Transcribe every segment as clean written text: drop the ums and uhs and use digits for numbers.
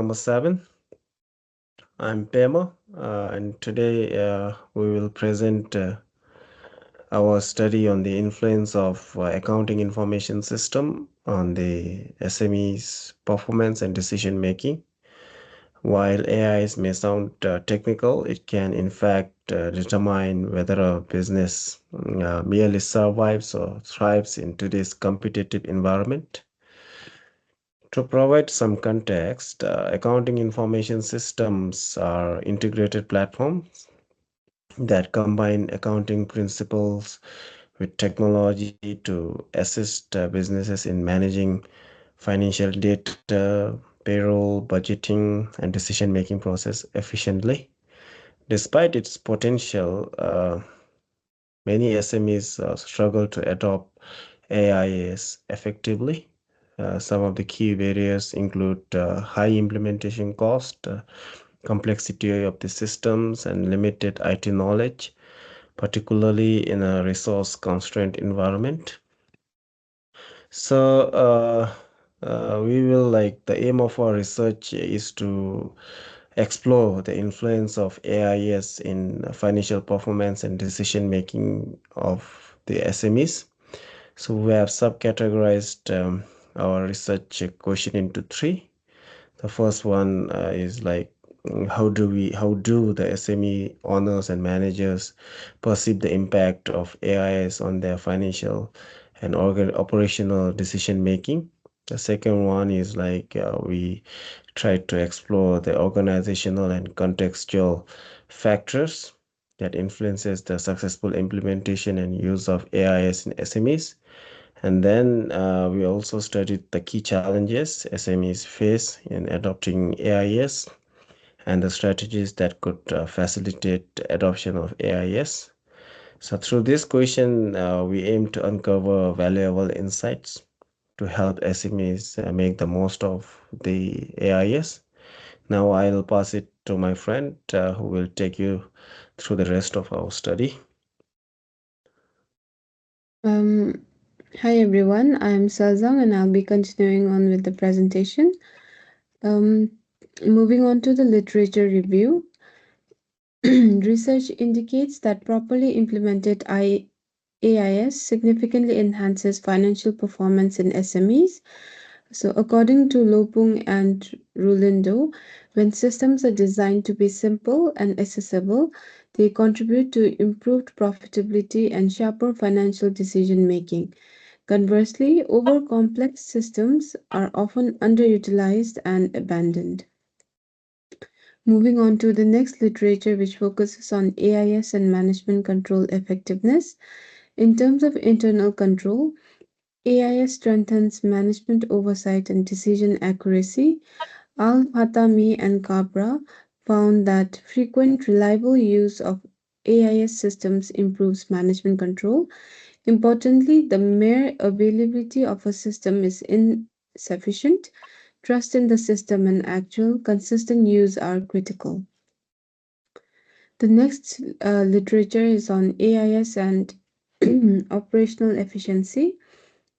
number 7. I'm Pema, and today we will present our study on the influence of accounting information system on the SME's performance and decision making. While AIs may sound technical, it can in fact determine whether a business merely survives or thrives in today's competitive environment. To provide some context, accounting information systems are integrated platforms that combine accounting principles with technology to assist businesses in managing financial data, payroll, budgeting, and decision-making process efficiently. Despite its potential, many SMEs struggle to adopt AIS effectively. Some of the key barriers include high implementation cost, complexity of the systems, and limited IT knowledge, particularly in a resource-constrained environment. So, we will the aim of our research is to explore the influence of AIS in financial performance and decision making of the SMEs. So we have subcategorized our research question into 3. The first one is how do the SME owners and managers perceive the impact of AIS on their financial and operational decision making? The second one is we try to explore the organizational and contextual factors that influences the successful implementation and use of AIS in SMEs. And then we also studied the key challenges SMEs face in adopting AIS and the strategies that could facilitate adoption of AIS. So through this question, we aim to uncover valuable insights to help SMEs make the most of the AIS. Now I'll pass it to my friend who will take you through the rest of our study. Hi everyone, I'm Salzang and I'll be continuing on with the presentation. Moving on to the literature review. Research indicates that properly implemented AIS significantly enhances financial performance in SMEs. So, according to Lopung and Rulindo, when systems are designed to be simple and accessible, they contribute to improved profitability and sharper financial decision making. Conversely, over complex systems are often underutilized and abandoned. Moving on to the next literature, which focuses on AIS and management control effectiveness. In terms of internal control, AIS strengthens management oversight and decision accuracy. Al-Hatami and Cabra found that frequent, reliable use of AIS systems improves management control. Importantly, the mere availability of a system is insufficient. Trust in the system and actual, consistent use are critical. The next literature is on AIS and operational efficiency.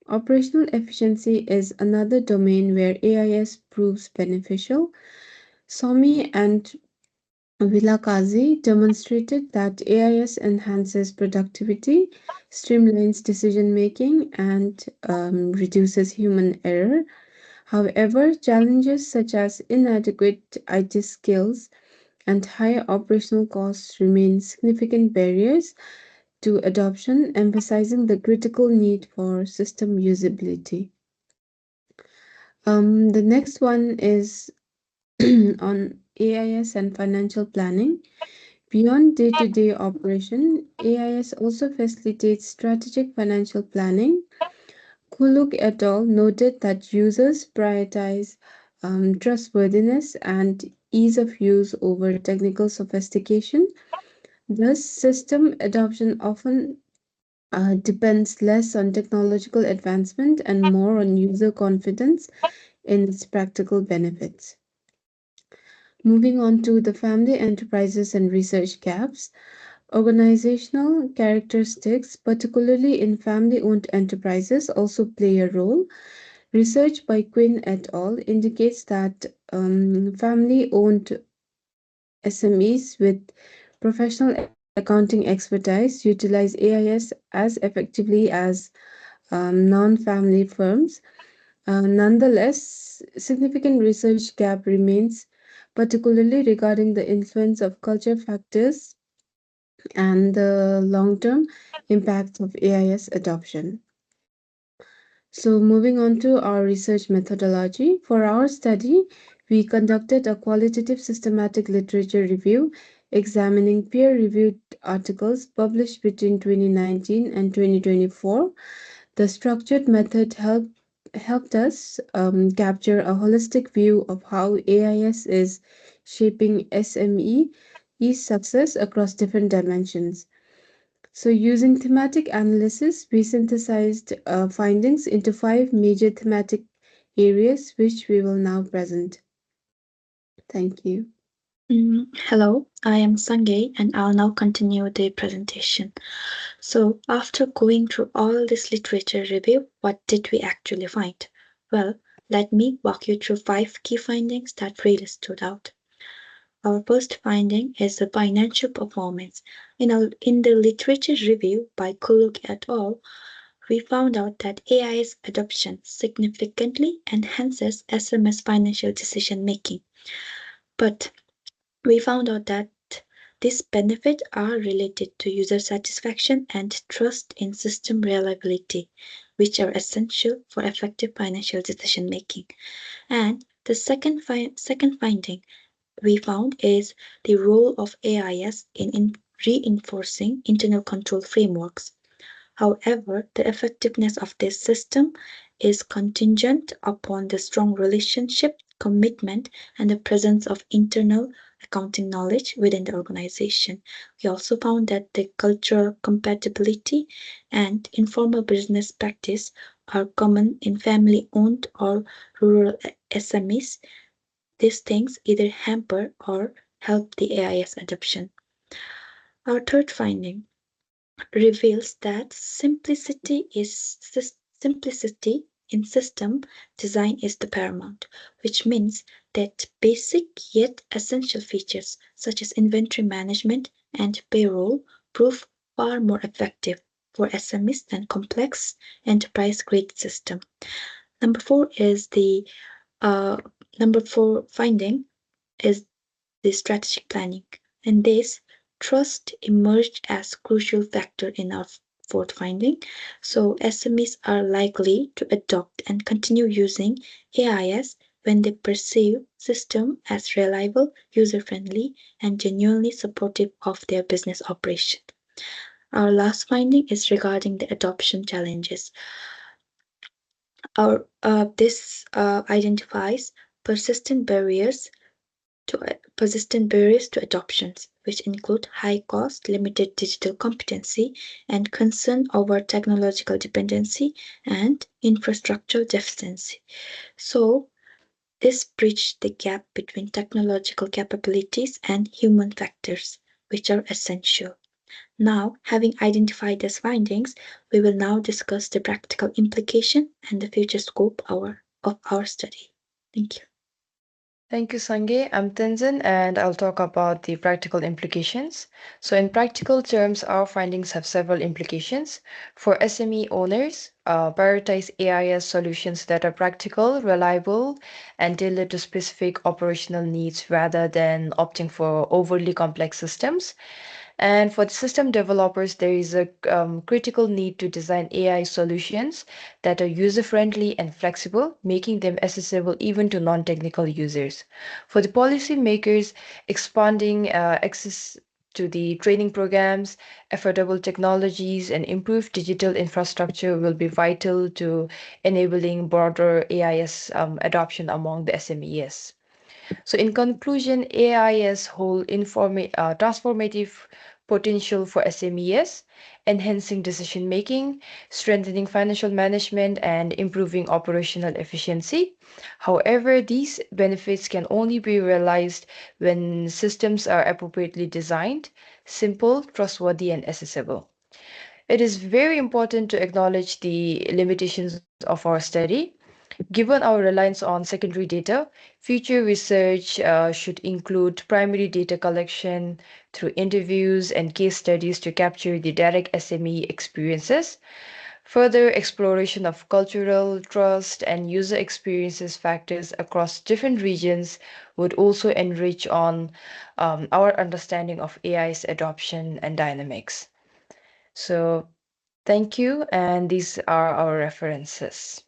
Operational efficiency is another domain where AIS proves beneficial. Somi and Vilakazi demonstrated that AIS enhances productivity, streamlines decision making, and reduces human error. However, challenges such as inadequate IT skills and higher operational costs remain significant barriers to adoption, emphasizing the critical need for system usability. The next one is on AIS and financial planning. Beyond day to day operation, AIS also facilitates strategic financial planning. Kuluk et al. Noted that users prioritize trustworthiness and ease of use over technical sophistication. Thus, system adoption often depends less on technological advancement and more on user confidence in its practical benefits. Moving on to the family enterprises and research gaps. Organizational characteristics, particularly in family owned enterprises, also play a role. Research by Quinn et al. Indicates that family owned SMEs with professional accounting expertise utilize AIS as effectively as non family firms. Nonetheless, significant research gap remains, particularly regarding the influence of culture factors and the long term impacts of AIS adoption. So, moving on to our research methodology. For our study, we conducted a qualitative systematic literature review examining peer reviewed articles published between 2019 and 2024. The structured method helped us capture a holistic view of how AIS is shaping SME success across different dimensions. So, using thematic analysis, we synthesized findings into five major thematic areas, which we will now present. Thank you. Hello, I am Sanjay and I'll now continue the presentation. So, after going through all this literature review, what did we actually find? Well, let me walk you through five key findings that really stood out. Our first finding is the financial performance. In the literature review by Kuluk et al., we found out that AI's adoption significantly enhances SMS financial decision making. But we found out that these benefits are related to user satisfaction and trust in system reliability, which are essential for effective financial decision making. And the second finding we found is the role of AIS in reinforcing internal control frameworks. However, the effectiveness of this system is contingent upon the strong relationship, commitment, and the presence of internal accounting knowledge within the organization. We also found that the cultural compatibility and informal business practice are common in family owned or rural SMEs. These things either hamper or help the AIS adoption. Our third finding reveals that simplicity in system design is the paramount, which means that basic yet essential features such as inventory management and payroll prove far more effective for SMEs than complex enterprise grade system. Number four is the number four finding is the strategic planning, and this trust emerged as crucial factor in our fourth finding. So SMEs are likely to adopt and continue using AIS when they perceive system as reliable, user-friendly, and genuinely supportive of their business operation. Our last finding is regarding the adoption challenges. This identifies persistent barriers persistent barriers to adoptions, which include high cost, limited digital competency, and concern over technological dependency and infrastructure deficiency. So, this bridged the gap between technological capabilities and human factors, which are essential. Now, having identified these findings, we will now discuss the practical implication and the future scope of our study. Thank you. Thank you, Sange. I'm Tenzin, and I'll talk about the practical implications. So, in practical terms, our findings have several implications. For SME owners, prioritize AIS solutions that are practical, reliable, and tailored to specific operational needs rather than opting for overly complex systems. And for the system developers, there is a critical need to design AI solutions that are user friendly and flexible, making them accessible even to non technical users. For the policymakers, expanding access to the training programs, affordable technologies, and improved digital infrastructure will be vital to enabling broader AIS adoption among the SMEs. So, in conclusion, AIS hold transformative potential for SMEs, enhancing decision making, strengthening financial management, and improving operational efficiency. However, these benefits can only be realized when systems are appropriately designed, simple, trustworthy, and accessible. It is very important to acknowledge the limitations of our study. Given our reliance on secondary data, future research should include primary data collection through interviews and case studies to capture the direct SME experiences. Further exploration of cultural, trust, and user experiences factors across different regions would also enrich on our understanding of AI's adoption and dynamics. So, thank you, and these are our references.